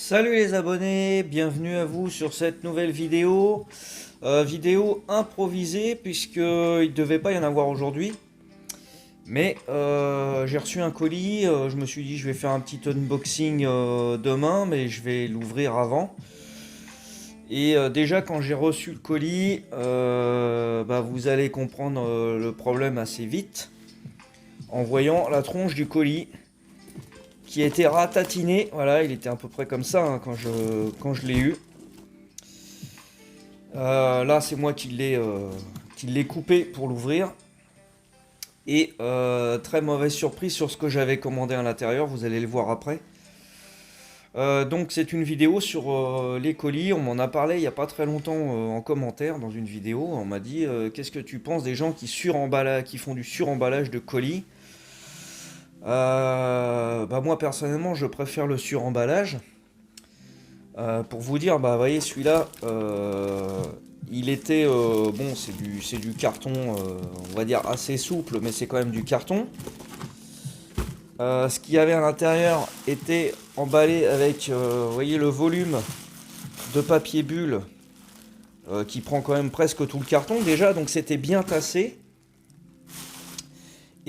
Salut les abonnés, bienvenue à vous sur cette nouvelle vidéo. Vidéo improvisée puisqu'il ne devait pas y en avoir aujourd'hui. Mais j'ai reçu un colis, je me suis dit je vais faire un petit unboxing demain, mais je vais l'ouvrir avant. Et déjà quand j'ai reçu le colis, vous allez comprendre le problème assez vite en voyant la tronche du colis qui a été ratatiné. Voilà, il était à peu près comme ça hein, quand je l'ai eu. Là, c'est moi qui l'ai coupé pour l'ouvrir. Et très mauvaise surprise sur ce que j'avais commandé à l'intérieur, vous allez le voir après. Donc c'est une vidéo sur les colis, on m'en a parlé il n'y a pas très longtemps en commentaire dans une vidéo. On m'a dit qu'est-ce que tu penses des gens qui font du suremballage de colis. Moi personnellement je préfère le suremballage. Pour vous dire, vous voyez celui-là, il était, bon c'est du carton, on va dire assez souple, mais c'est quand même du carton. Ce qu'il y avait à l'intérieur était emballé avec, vous voyez le volume de papier bulle qui prend quand même presque tout le carton déjà, donc c'était bien tassé.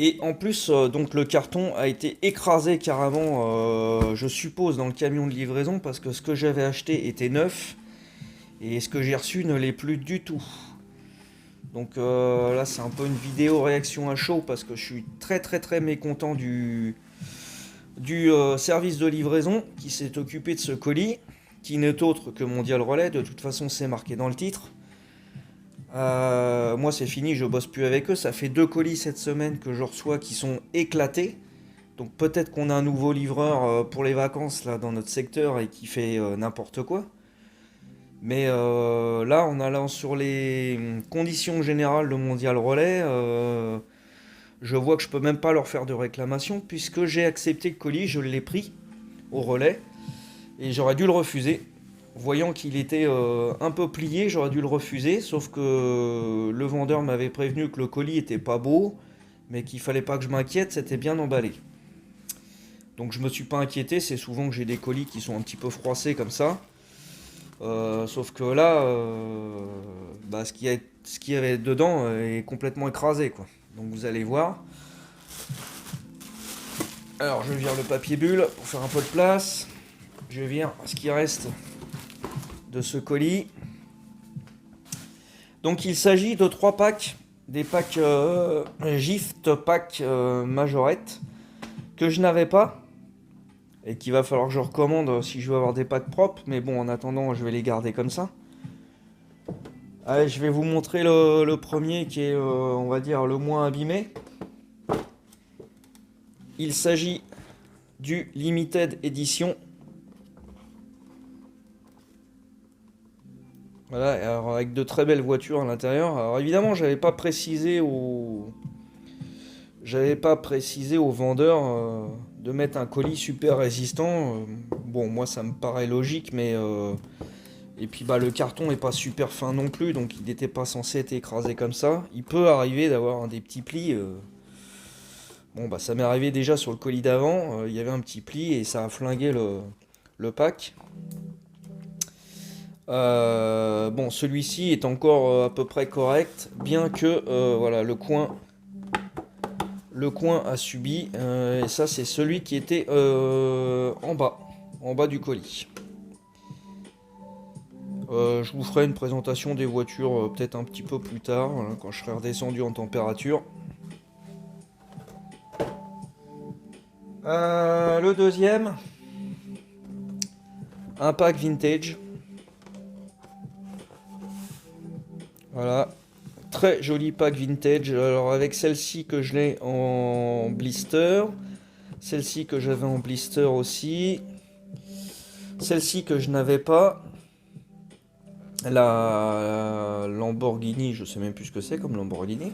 Et en plus, donc le carton a été écrasé carrément, je suppose, dans le camion de livraison, parce que ce que j'avais acheté était neuf, et ce que j'ai reçu ne l'est plus du tout. Donc là, c'est un peu une vidéo réaction à chaud, parce que je suis très mécontent du service de livraison qui s'est occupé de ce colis, qui n'est autre que Mondial Relais, de toute façon c'est marqué dans le titre. Moi c'est fini, je bosse plus avec eux, ça fait 2 colis cette semaine que je reçois qui sont éclatés. Donc peut-être qu'on a un nouveau livreur pour les vacances là dans notre secteur et qui fait n'importe quoi. Mais là on allant sur les conditions générales de Mondial Relais, je vois que je peux même pas leur faire de réclamation puisque j'ai accepté le colis, je l'ai pris au relais et j'aurais dû le refuser. Voyant qu'il était un peu plié, j'aurais dû le refuser, sauf que le vendeur m'avait prévenu que le colis était pas beau, mais qu'il fallait pas que je m'inquiète, c'était bien emballé. Donc je me suis pas inquiété, c'est souvent que j'ai des colis qui sont un petit peu froissés comme ça. Sauf que là, ce qu'il y avait dedans est complètement écrasé, quoi. Donc vous allez voir. Alors je vire le papier bulle pour faire un peu de place. Je vire ce qui reste de ce colis. Donc il s'agit de 3 packs, des packs Gift Pack Majorette, que je n'avais pas, et qu'il va falloir que je recommande si je veux avoir des packs propres, mais bon en attendant je vais les garder comme ça. Allez, je vais vous montrer le premier qui est on va dire le moins abîmé. Il s'agit du Limited Edition. Voilà, alors avec de très belles voitures à l'intérieur. Alors évidemment, j'avais pas précisé au vendeur de mettre un colis super résistant. Bon, moi ça me paraît logique, mais et puis le carton est pas super fin non plus, donc il n'était pas censé être écrasé comme ça. Il peut arriver d'avoir des petits plis. Bon, ça m'est arrivé déjà sur le colis d'avant. Il y avait un petit pli et ça a flingué le pack. Bon, celui-ci est encore à peu près correct, bien que voilà, le coin a subi. Et ça, c'est celui qui était en bas du colis. Je vous ferai une présentation des voitures peut-être un petit peu plus tard, voilà, quand je serai redescendu en température. Le deuxième, un pack vintage. Voilà, très joli pack vintage. Alors avec celle-ci que je l'ai en blister, celle-ci que j'avais en blister aussi, celle-ci que je n'avais pas, la Lamborghini, je sais même plus ce que c'est comme Lamborghini,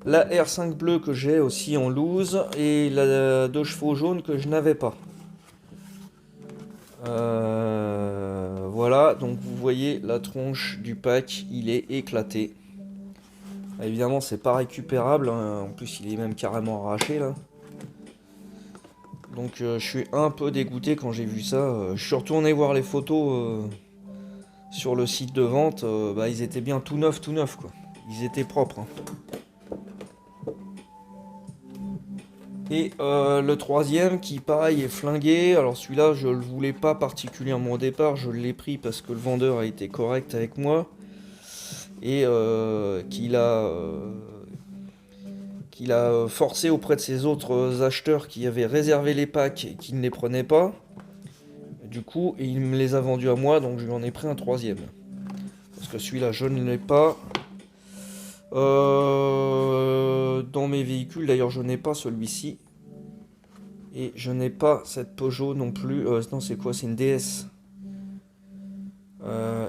la R5 bleue que j'ai aussi en loose et la 2 chevaux jaune que je n'avais pas. Voilà, donc vous voyez la tronche du pack, il est éclaté. Évidemment, c'est pas récupérable, hein. En plus il est même carrément arraché là. Donc je suis un peu dégoûté quand j'ai vu ça. Je suis retourné voir les photos sur le site de vente. Bah, ils étaient bien tout neufs quoi. Ils étaient propres, hein. Et le troisième qui pareil est flingué. Alors celui-là je le voulais pas particulièrement au départ. Je l'ai pris parce que le vendeur a été correct avec moi. Et qu'il a forcé auprès de ses autres acheteurs qui avaient réservé les packs et qui ne les prenaient pas. Du coup, il me les a vendus à moi, donc je lui en ai pris un troisième. Parce que celui-là, je ne l'ai pas. Dans mes véhicules, d'ailleurs, je n'ai pas celui-ci. Et je n'ai pas cette Peugeot non plus. Non, c'est quoi? C'est une DS.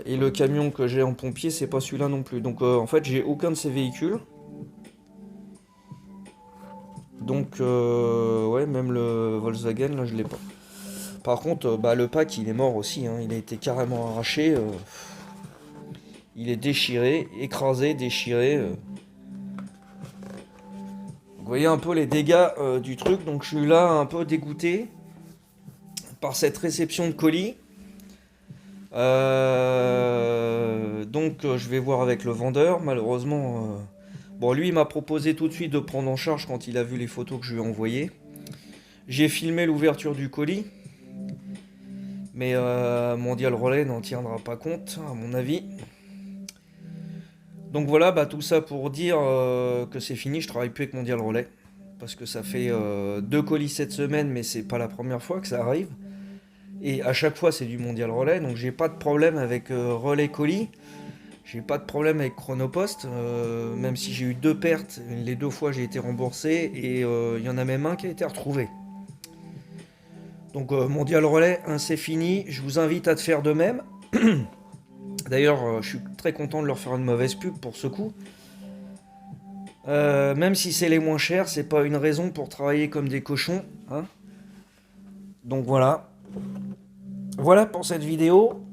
Et le camion que j'ai en pompier, c'est pas celui-là non plus. Donc, en fait, j'ai aucun de ces véhicules. Donc, ouais, même le Volkswagen, là, je l'ai pas. Par contre, bah, le pack, il est mort aussi, hein. Il a été carrément arraché. Il est déchiré, écrasé, déchiré. Vous voyez un peu les dégâts du truc. Donc, je suis là un peu dégoûté par cette réception de colis. Donc, je vais voir avec le vendeur. Malheureusement, bon, lui, il m'a proposé tout de suite de prendre en charge quand il a vu les photos que je lui ai envoyées. J'ai filmé l'ouverture du colis. Mais Mondial Relais n'en tiendra pas compte, à mon avis. Donc voilà, bah, tout ça pour dire que c'est fini, je travaille plus avec Mondial Relais. Parce que ça fait 2 colis cette semaine, mais c'est pas la première fois que ça arrive. Et à chaque fois, c'est du Mondial Relais, donc j'ai pas de problème avec Relais Colis. J'ai pas de problème avec Chronopost, même si j'ai eu 2 pertes. Les 2 fois, j'ai été remboursé et il y en a même un qui a été retrouvé. Donc Mondial Relais, hein, c'est fini. Je vous invite à te faire de même. D'ailleurs, je suis très content de leur faire une mauvaise pub pour ce coup. Même si c'est les moins chers, c'est pas une raison pour travailler comme des cochons, hein. Donc voilà. Voilà pour cette vidéo.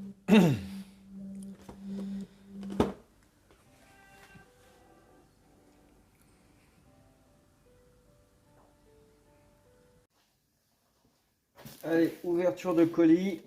Allez, ouverture de colis.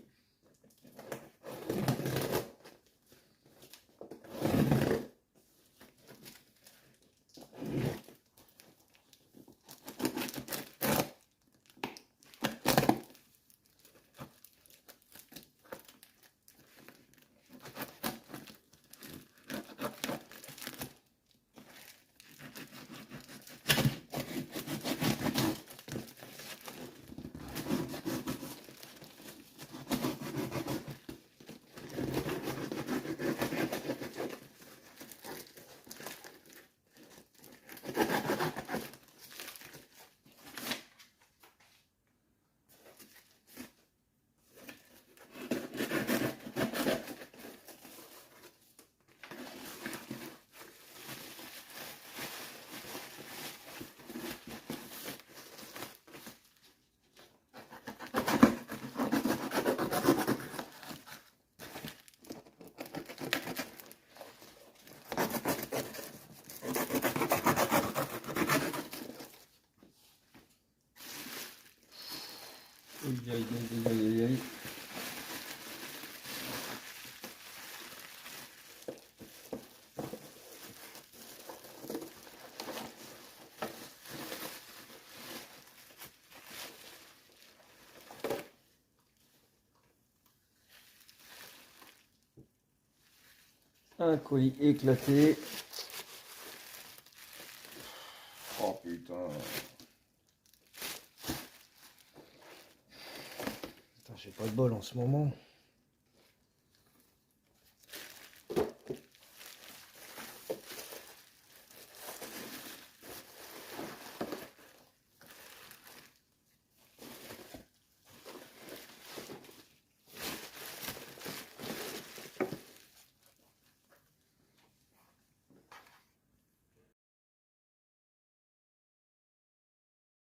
Aïe, aïe, aïe, aïe, aïe, aïe. Un colis éclaté. Oh putain. Putain, j'ai pas de bol en ce moment.